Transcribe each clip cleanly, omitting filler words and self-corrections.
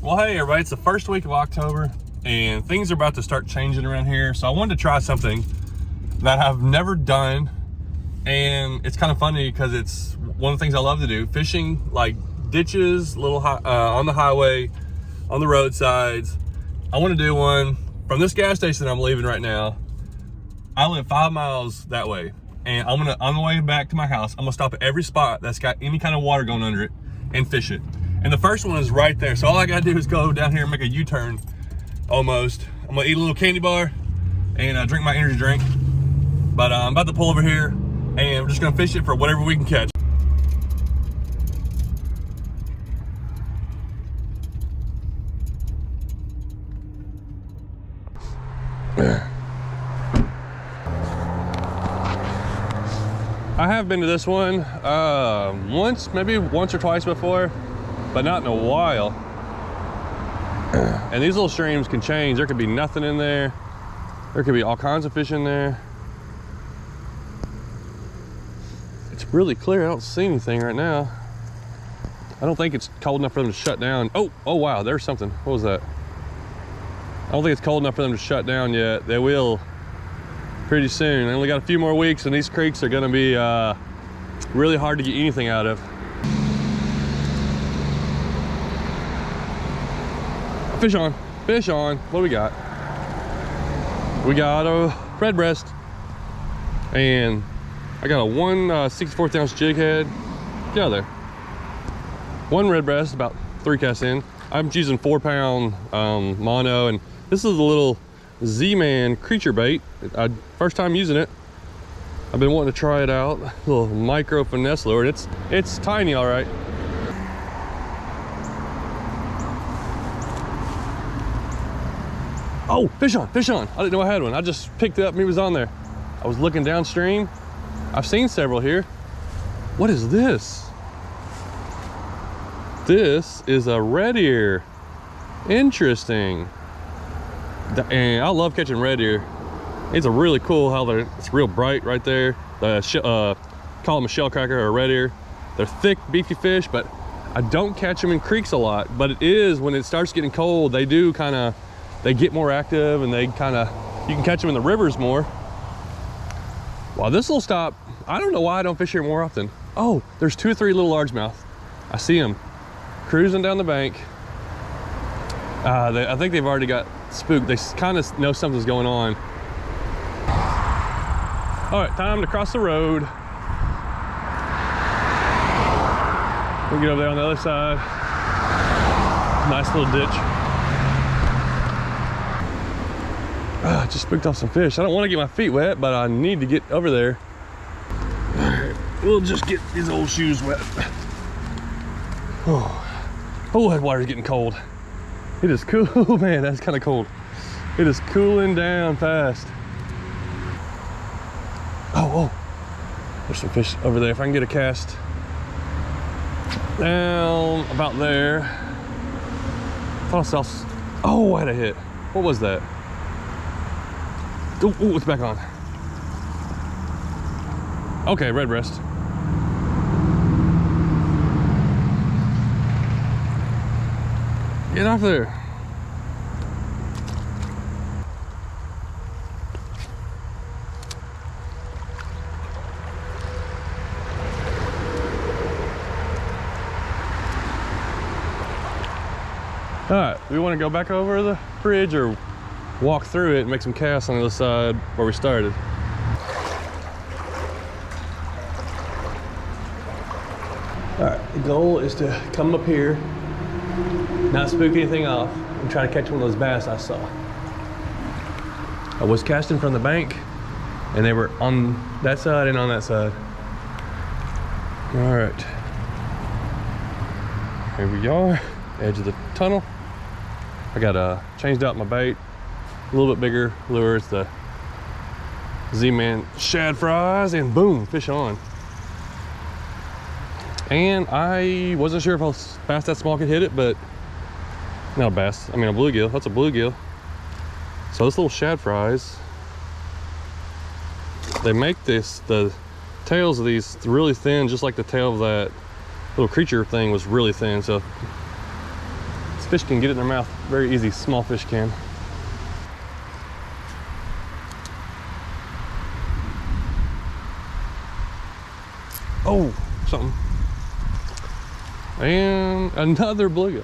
Well, hey everybody, it's the first week of October and things are about to start changing around here. So I wanted to try something that I've never done, and it's kind of funny because it's one of the things I love to do. Fishing like ditches, on the highway, on the roadsides. I want to do one from this gas station I'm leaving right now. I live 5 miles that way, and on the way back to my house, I'm gonna stop at every spot that's got any kind of water going under it and fish it. And the first one is right there. So all I gotta do is go down here and make a U-turn almost. I'm gonna eat a little candy bar and drink my energy drink. But I'm about to pull over here and we're just gonna fish it for whatever we can catch. I have been to this one maybe once or twice before, but not in a while. And these little streams can change. There could be nothing in there. There could be all kinds of fish in there. It's really clear. I don't see anything right now. I don't think it's cold enough for them to shut down. Oh wow, there's something. What was that? I don't think it's cold enough for them to shut down yet. They will pretty soon. I only got a few more weeks and these creeks are gonna be really hard to get anything out of. Fish on, fish on. What do we got? We got a red breast, and I got a 1/64 ounce jig head. Get out of there. One red breast, about 3 casts in. I'm using 4-pound mono, and this is a little Z-Man creature bait. First time using it. I've been wanting to try it out. A little micro finesse lure. It's tiny, all right. Oh, fish on, fish on. I didn't know I had one. I just picked it up and he was on there. I was looking downstream. I've seen several here. What is this? This is a red ear. Interesting. And I love catching red ear. It's a really cool how it's real bright right there. Call them a shell cracker or a red ear. They're thick, beefy fish, but I don't catch them in creeks a lot. But it is, when it starts getting cold, they do they get more active, and you can catch them in the rivers more. Well, this will stop. I don't know why I don't fish here more often. Oh, there's 2 or 3 little largemouth. I see them cruising down the bank. I think they've already got spooked. They kind of know something's going on. All right, time to cross the road. We'll get over there on the other side. Nice little ditch. I just spooked off some fish. I don't want to get my feet wet, but I need to get over there. All right, we'll just get these old shoes wet. Oh, that water's getting cold. It is cool, man, that's kind of cold. It is cooling down fast. Oh, there's some fish over there. If I can get a cast down about there. I thought I saw, oh, I had a hit. What was that? Oh, it's back on. Okay, red breast. Get off there. All right, we want to go back over the bridge or walk through it and make some casts on the other side where we started. All right, the goal is to come up here, not spook anything off, and try to catch one of those bass I saw. I was casting from the bank, and they were on that side and on that side. All right, here we are, edge of the tunnel. I got changed out my bait, a little bit bigger lure. It's the Z-Man shad fries, and boom, fish on. And I wasn't sure if a bass that small could hit it, but not a bass, I mean a bluegill. That's a bluegill. So this little shad fries, they make the tails of these really thin, just like the tail of that little creature thing was really thin. So Fish can get it in their mouth very easy, small fish can. Oh, something. And another bluegill.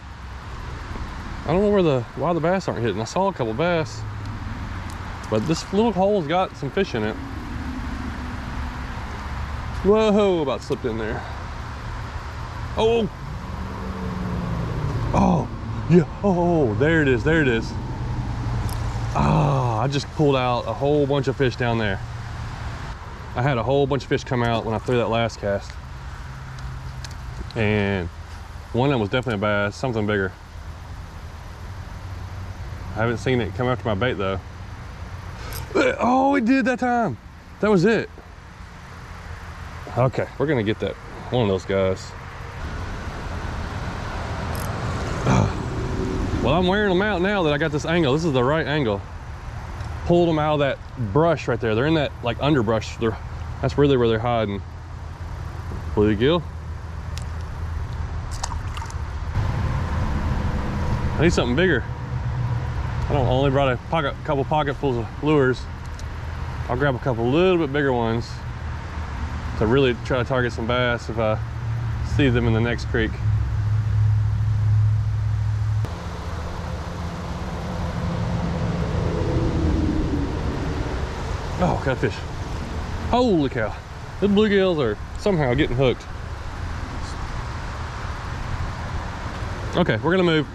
I don't know why the bass aren't hitting. I saw a couple bass, but this little hole's got some fish in it. Whoa, about slipped in there. Oh, oh, yeah, oh, there it is, there it is. Ah, I just pulled out a whole bunch of fish down there. I had a whole bunch of fish come out when I threw that last cast. And one of them was definitely a bass, something bigger. I haven't seen it come after my bait though. Oh, it did that time. That was it. Okay, we're gonna get that one of those guys. Well, I'm wearing them out now that I got this angle. This is the right angle. Pulled them out of that brush right there. They're in that like underbrush. That's really where they're hiding. Bluegill. I need something bigger. I only brought a couple pocketfuls of lures. I'll grab a couple little bit bigger ones to really try to target some bass if I see them in the next creek. Oh, got a fish. Holy cow. The bluegills are somehow getting hooked. Okay, we're gonna move.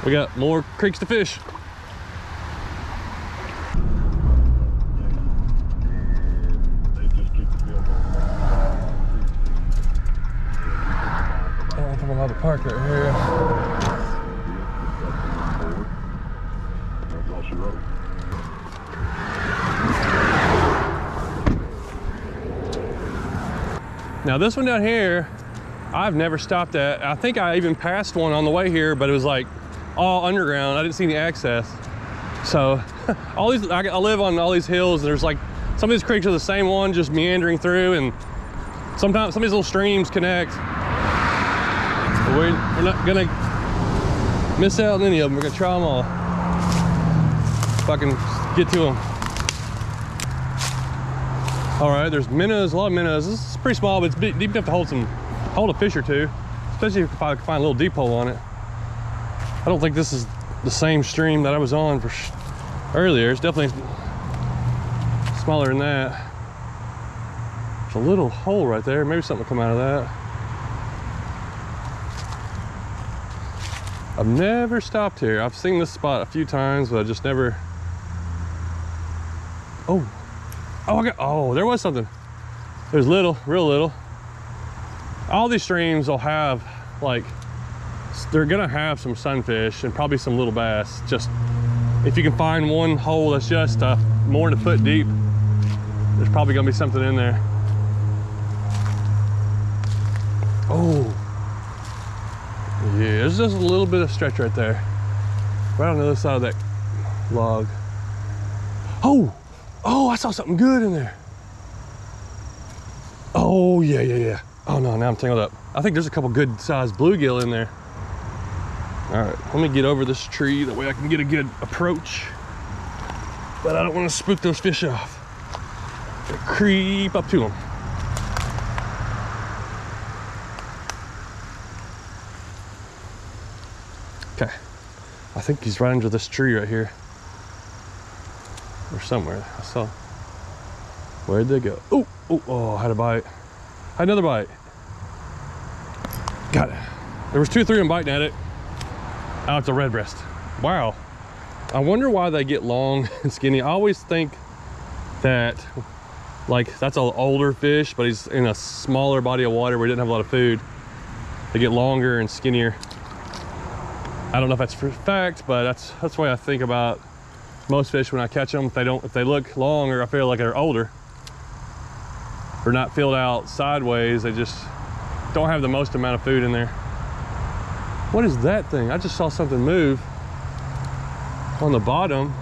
We got more creeks to fish. I think I'm out of park right here. Now this one down here, I've never stopped at. I think I even passed one on the way here, but it was like all underground. I didn't see any access. So all these, I live on all these hills. And there's like, some of these creeks are the same one, just meandering through, and sometimes some of these little streams connect. But we're not gonna miss out on any of them. We're gonna try them all. If I can get to them. All right, there's minnows, a lot of minnows. This is pretty small, but it's deep enough to hold a fish or two, especially if I can find a little deep hole on it. I don't think this is the same stream that I was on for earlier. It's definitely smaller than that. There's a little hole right there. Maybe something will come out of that. I've never stopped here. I've seen this spot a few times, but I just never. Oh, oh, there was something. There's little, real little. All these streams will have like, they're gonna have some sunfish and probably some little bass. Just if you can find one hole that's just more than a foot deep, there's probably gonna be something in there. Oh, yeah, there's just a little bit of stretch right there, right on the other side of that log. Oh, I saw something good in there. Oh, yeah. Oh no, now I'm tangled up. I think there's a couple good sized bluegill in there. All right, let me get over this tree. That way I can get a good approach. But I don't want to spook those fish off. Gotta creep up to them. Okay, I think he's right under this tree right here. Or somewhere, I saw. Where'd they go? Oh, I had a bite. Had another bite. Got it. There was 2 or 3 of them biting at it. Oh, it's a red breast. Wow. I wonder why they get long and skinny. I always think that, like, that's an older fish, but he's in a smaller body of water where he didn't have a lot of food. They get longer and skinnier. I don't know if that's for fact, but that's the way I think about most fish when I catch them. If they look longer, I feel like they're older. They're not filled out sideways. They just don't have the most amount of food in there. What is that thing? I just saw something move on the bottom.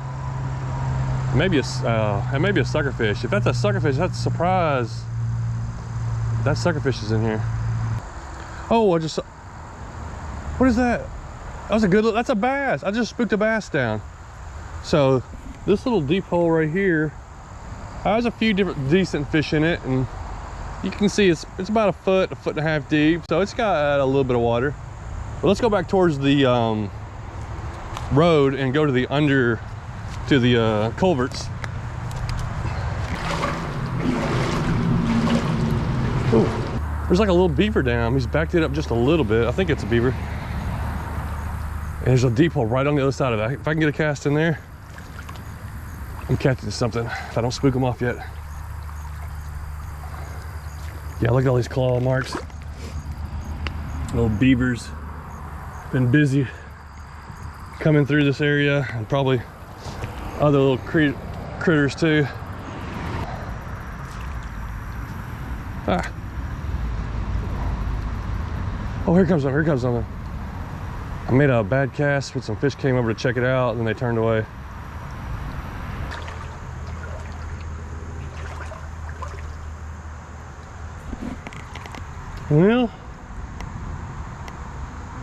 Maybe a suckerfish. If that's a suckerfish, that's a surprise. That suckerfish is in here. Oh, I just saw. What is that? That was a good, that's a bass. I just spooked a bass down. So this little deep hole right here has a few different decent fish in it, and you can see it's about a foot and a half deep. So it's got a little bit of water. But let's go back towards the road and go to the culverts. Ooh, there's like a little beaver dam. He's backed it up just a little bit. I think it's a beaver. And there's a deep hole right on the other side of it. If I can get a cast in there, I'm catching something if I don't spook them off yet. Yeah, look at all these claw marks. Little beavers. Been busy coming through this area, and probably other little critters too. Ah. Oh, here comes something, here comes something. I made a bad cast, but some fish came over to check it out, and then they turned away. Well,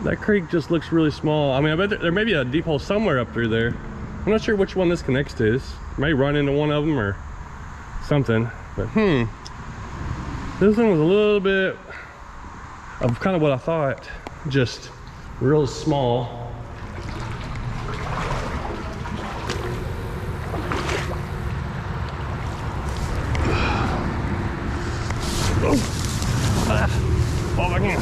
that creek just looks really small. I mean, I bet there may be a deep hole somewhere up through there. I'm not sure which one this connects to. This may run into one of them or something, but this one was a little bit of kind of what I thought, just real small. Fall back in.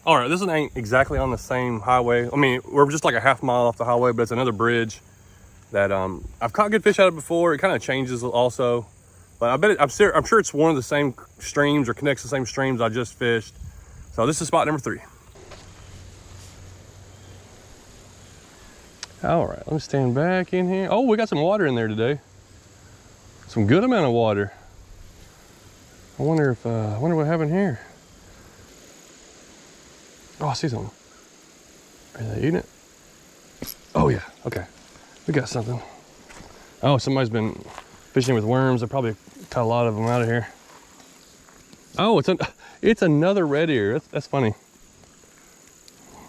All right, this one ain't exactly on the same highway. I mean, we're just like a half mile off the highway, but it's another bridge that I've caught good fish out of before. It kind of changes also, but I bet I'm sure it's one of the same streams or connects the same streams I just fished. So this is spot number 3. All right, let me stand back in here. Oh, we got some water in there today. Some good amount of water. I wonder what happened here. Oh, I see something. Are they eating it? Oh yeah, okay. We got something. Oh, somebody's been fishing with worms. They probably caught a lot of them out of here. Oh, it's another red ear. That's funny.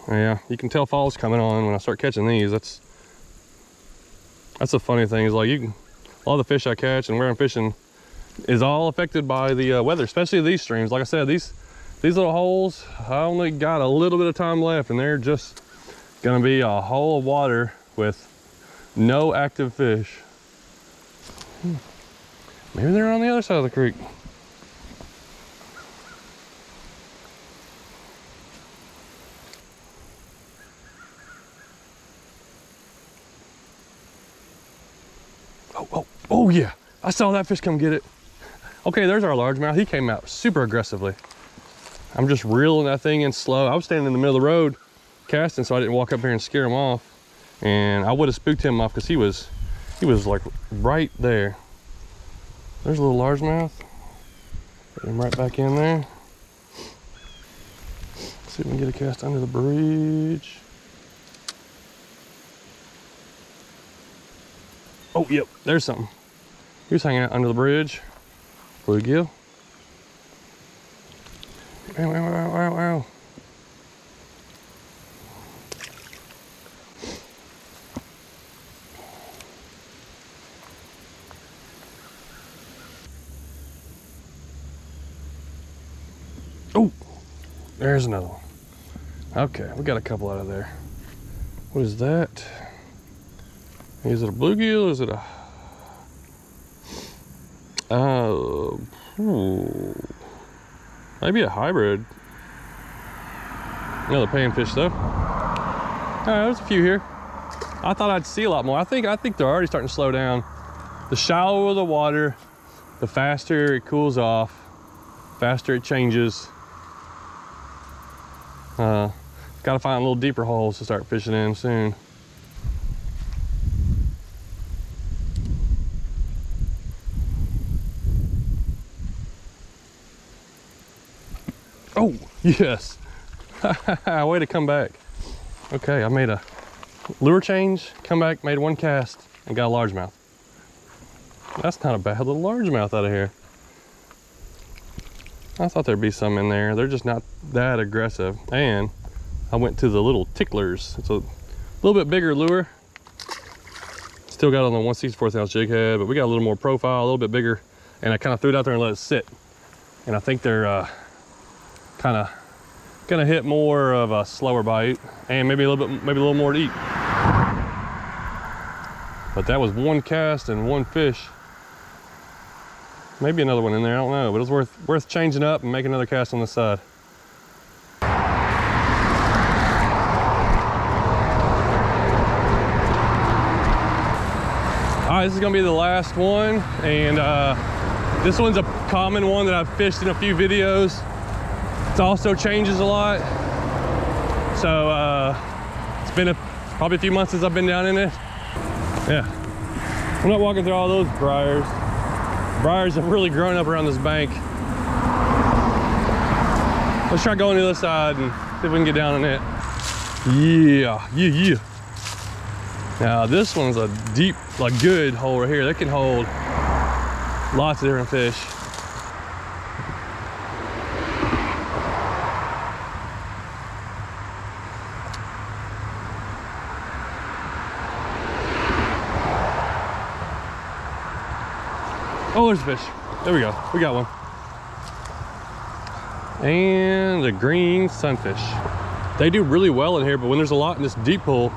Yeah, you can tell fall's coming on when I start catching these. That's the funny thing is, like, all the fish I catch and where I'm fishing is all affected by the weather, especially these streams. Like I said, these little holes, I only got a little bit of time left, and they're just gonna be a hole of water with no active fish. Maybe they're on the other side of the creek. Oh yeah, I saw that fish come get it. Okay, there's our largemouth. He came out super aggressively. I'm just reeling that thing in slow. I was standing in the middle of the road casting, so I didn't walk up here and scare him off. And I would have spooked him off because he was like right there. There's a little largemouth. Put him right back in there. Let's see if we can get a cast under the bridge. Oh, yep, there's something. He was hanging out under the bridge. Bluegill. Wow, wow, wow, wow, wow. Oh, there's another one. Okay, we got a couple out of there. What is that? Is it a bluegill? Is it a... maybe a hybrid. Another panfish though. There's a few here. I thought I'd see a lot more. I think they're already starting to slow down. The shallower the water, the faster it cools off, faster it changes. Gotta find little deeper holes to start fishing in soon. Oh, yes. Way to come back. Okay, I made a lure change, come back, made one cast, and got a largemouth. That's not a bad little largemouth out of here. I thought there'd be some in there. They're just not that aggressive. And I went to the little ticklers. It's a little bit bigger lure. Still got it on the 1/64 ounce jig head, but we got a little more profile, a little bit bigger. And I kind of threw it out there and let it sit. And I think they're kind of gonna hit more of a slower bite and maybe a little more to eat. But that was one cast and one fish. Maybe another one in there, I don't know, but it was worth changing up and making another cast on this side. All right, this is gonna be the last one, and this one's a common one that I've fished in a few videos. It also changes a lot. So it's been probably a few months since I've been down in it. Yeah, I'm not walking through all those briars. Briars have really grown up around this bank. Let's try going to the other side and see if we can get down in it. Yeah. Now this one's a deep, like good hole right here. That can hold lots of different fish. Oh, there's a fish. There we go. We got one. And a green sunfish. They do really well in here, but when there's a lot in this deep pool,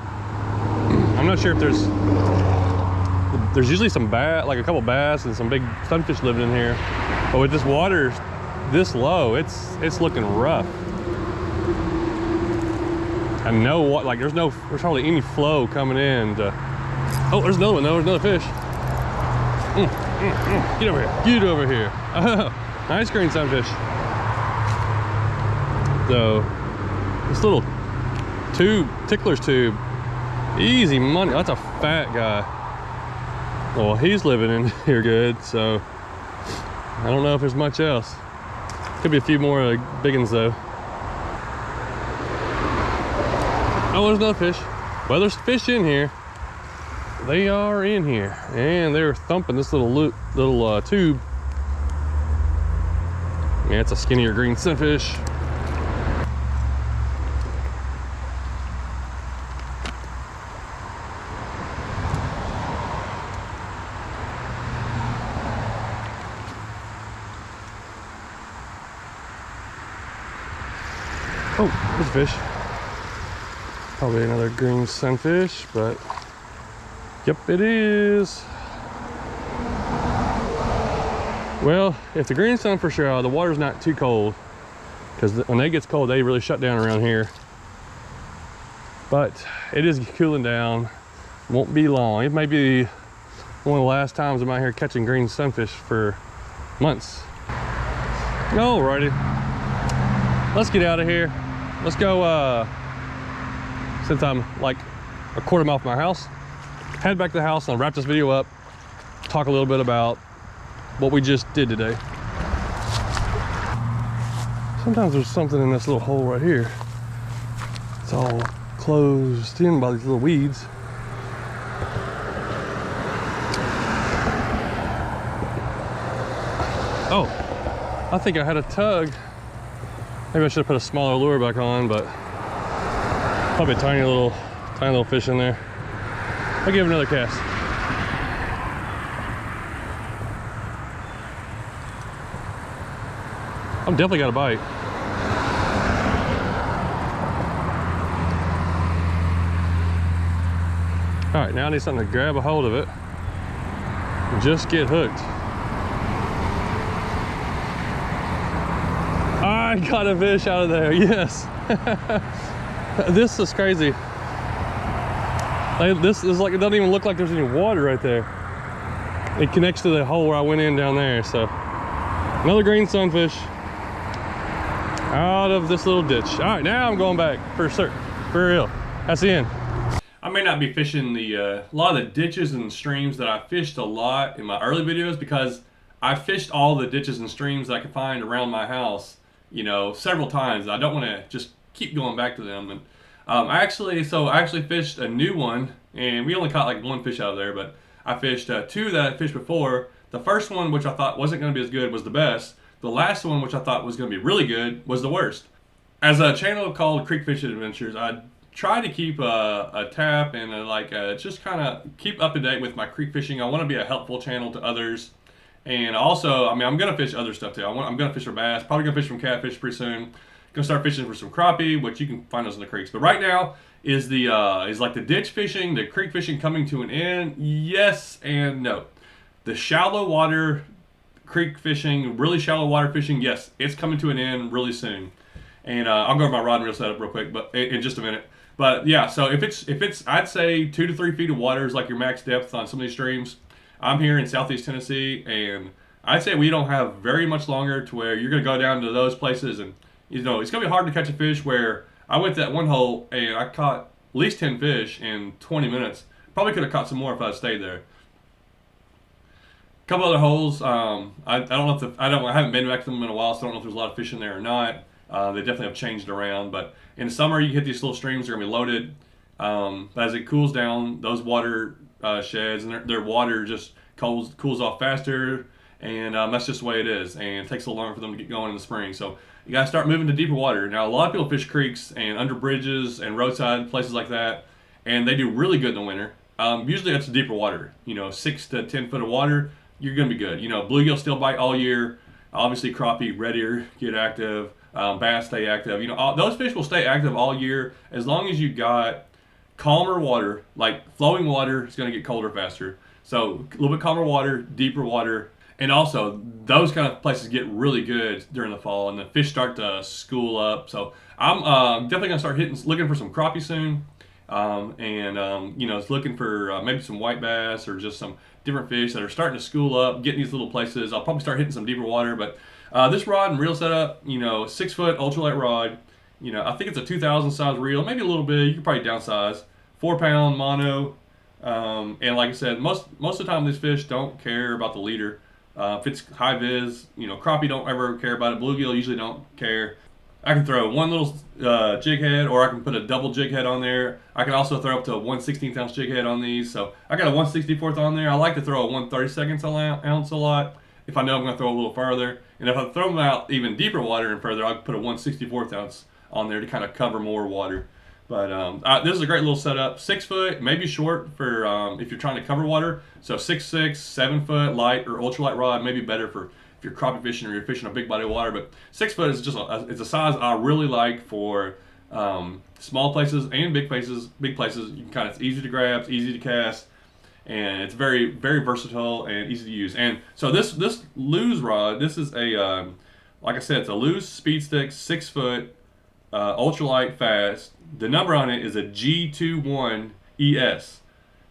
I'm not sure if there's usually some bass, like a couple bass and some big sunfish living in here. But with this water this low, it's looking rough. I know what, like there's hardly any flow coming in to, oh, there's another one though, there's another fish. Get over here, get over here. Oh, nice green sunfish. So, this little tickler's tube, easy money. That's a fat guy. Well, he's living in here good, so I don't know if there's much else. Could be a few more big ones though. Oh, there's another fish. Well, there's fish in here. They are in here, and they're thumping this little tube. Yeah, it's a skinnier green sunfish. Oh, there's a fish. Probably another green sunfish, but yep, it is. Well, if the green sunfish are out, the water's not too cold, because when it gets cold, they really shut down around here. But it is cooling down. Won't be long. It may be one of the last times I'm out here catching green sunfish for months. Alrighty, let's get out of here. Let's go, since I'm like a quarter mile from my house, head back to the house and I'll wrap this video up, talk a little bit about what we just did today. Sometimes there's something in this little hole right here. It's all closed in by these little weeds. Oh, I think I had a tug. Maybe I should have put a smaller lure back on, but probably a tiny little fish in there. I'll give it another cast. I've definitely got a bite. All right, now I need something to grab a hold of it and just get hooked. I got a fish out of there, yes. This is crazy. This is like, it doesn't even look like there's any water right there. It connects to the hole where I went in down there. So another green sunfish out of this little ditch. All right, now I'm going back for real. That's the end. I may not be fishing a lot of the ditches and streams that I fished a lot in my early videos, because I fished all the ditches and streams that I could find around my house, you know, several times. I don't want to just keep going back to them. And I actually fished a new one, and we only caught like one fish out of there, but I fished two that I fished before. The first one, which I thought wasn't going to be as good, was the best. The last one, which I thought was going to be really good, was the worst. As a channel called Creek Fishing Adventures, I try to keep a tap and just kind of keep up to date with my creek fishing. I want to be a helpful channel to others. And also, I mean, I'm going to fish other stuff too. I'm going to fish for bass, probably going to fish some catfish pretty soon. Going to start fishing for some crappie, which you can find those in the creeks. But right now is like the ditch fishing, the creek fishing coming to an end? Yes and no. The shallow water creek fishing, really shallow water fishing, yes, it's coming to an end really soon. And I'll go over my rod and reel setup real quick, but in just a minute. But yeah, so if it's I'd say 2 to 3 feet of water is like your max depth on some of these streams. I'm here in Southeast Tennessee, and I'd say we don't have very much longer to where you're gonna go down to those places, and you know it's gonna be hard to catch a fish. Where I went to that one hole and I caught at least 10 fish in 20 minutes. Probably could have caught some more if I stayed there. A couple other holes. I don't know if I haven't been back to them in a while, so I don't know if there's a lot of fish in there or not. They definitely have changed around, but in the summer you hit these little streams, they're gonna be loaded. But as it cools down, those water sheds and their water just cools off faster, and that's just the way it is. And it takes a little longer for them to get going in the spring. So you gotta start moving to deeper water. Now a lot of people fish creeks and under bridges and roadside places like that, and they do really good in the winter. Usually that's deeper water. You know, 6 to 10 foot of water, you're gonna be good. You know, bluegill still bite all year. Obviously crappie, red ear get active. Bass stay active. You know, those fish will stay active all year as long as you got calmer water. Like flowing water is going to get colder faster. So a little bit calmer water, deeper water, and also those kind of places get really good during the fall, and the fish start to school up. So I'm definitely going to start looking for some crappie soon, you know, looking for maybe some white bass or just some different fish that are starting to school up, getting these little places. I'll probably start hitting some deeper water, but this rod and reel setup, you know, 6 foot ultralight rod. You know, I think it's a 2000 size reel, maybe a little big. You could probably downsize. 4 pound mono, and like I said, most of the time these fish don't care about the leader. If it's high vis, you know, crappie don't ever care about it. Bluegill usually don't care. I can throw one little jig head, or I can put a double jig head on there. I can also throw up to a 1/16 ounce jig head on these. So I got a 1/64 on there. I like to throw a 1/32 ounce a lot if I know I'm going to throw a little farther. And if I throw them out even deeper water and further, I'll put a 1/64 ounce on there to kind of cover more water. But this is a great little setup. 6 foot, maybe short for if you're trying to cover water. So 6'6", 7 foot light or ultralight rod, maybe better for if you're crappie fishing or you're fishing a big body of water. But 6 foot is just it's a size I really like for small places and big places. Big places, you can kind of, it's easy to grab, it's easy to cast, and it's very, very versatile and easy to use. And so this Lew's rod, this is a like I said, it's a Lew's speed stick, 6 foot, ultralight fast. The number on it is a G21 ES,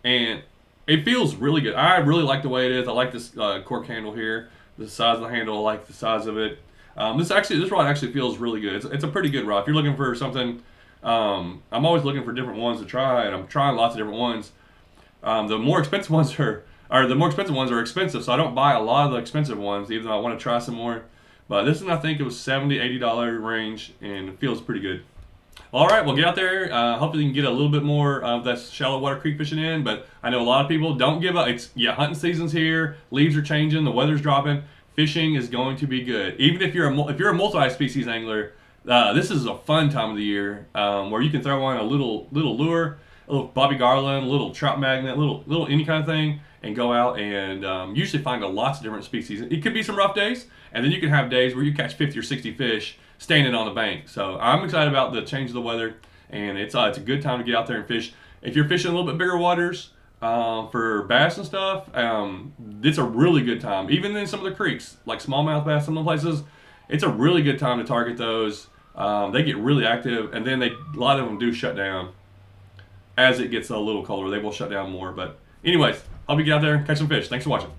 and it feels really good. I really like the way it is. I like this cork handle here, the size of the handle. I like the size of it. This rod actually feels really good. It's a pretty good rod. If you're looking for something, I'm always looking for different ones to try, and I'm trying lots of different ones. The more expensive ones are expensive, so I don't buy a lot of the expensive ones, even though I want to try some more. But this one, I think it was $70, $80 range, and it feels pretty good. All right, well, get out there. Hopefully you can get a little bit more of that shallow water creek fishing in, but I know a lot of people don't give up. Hunting season's here, leaves are changing, the weather's dropping. Fishing is going to be good. Even if you're a multi-species angler, this is a fun time of the year where you can throw on a little lure, a little Bobby Garland, a little trout magnet, little any kind of thing, and go out and usually find lots of different species. It could be some rough days, and then you can have days where you catch 50 or 60 fish standing on the bank. So I'm excited about the change of the weather, and it's a good time to get out there and fish. If you're fishing a little bit bigger waters for bass and stuff, it's a really good time. Even in some of the creeks, like smallmouth bass, some of the places, it's a really good time to target those. They get really active, and then a lot of them do shut down. As it gets a little colder, they will shut down more. But anyways, hope you get out there and catch some fish. Thanks for watching.